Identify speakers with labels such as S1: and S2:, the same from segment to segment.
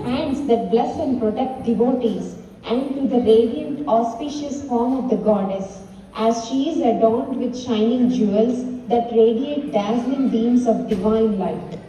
S1: hands that bless and protect devotees, and to the radiant, auspicious form of the goddess, as she is adorned with shining jewels that radiate dazzling beams of divine light.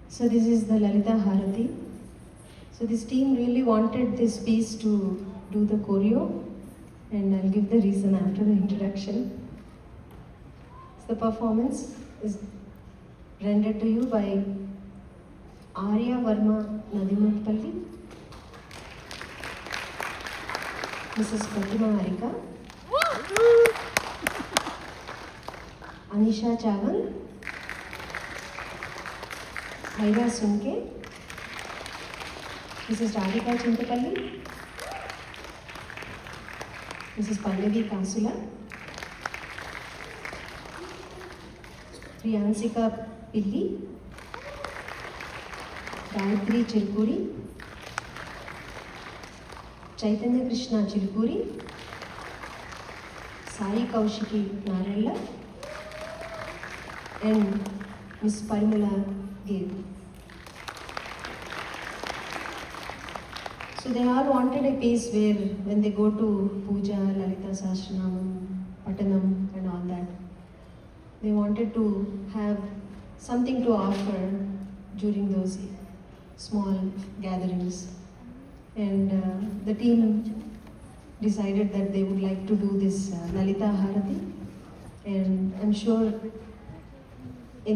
S2: So this is the Lalita Harati. So this team really wanted this piece to do the choreo, and I'll give the reason after the introduction. So the performance is rendered to you by Arya Varma Nadimatpalli, Mrs. Pratima Harika, Anisha Chavan, Haira Sunke, Mrs. Radhika Chintapalli, Mrs. Pallavi Kasula, Priyansika Pilli, Gayatri Chilpuri, Chaitanya Krishna Chilpuri, Sai Kaushiki Narella, and Miss Parimala Gill. So they all wanted a piece where when they go to Puja, Lalita Sahasranamam, Patanam and all that, they wanted to have something to offer during those small gatherings. And the team decided that they would like to do this Lalita Harati, and I'm sure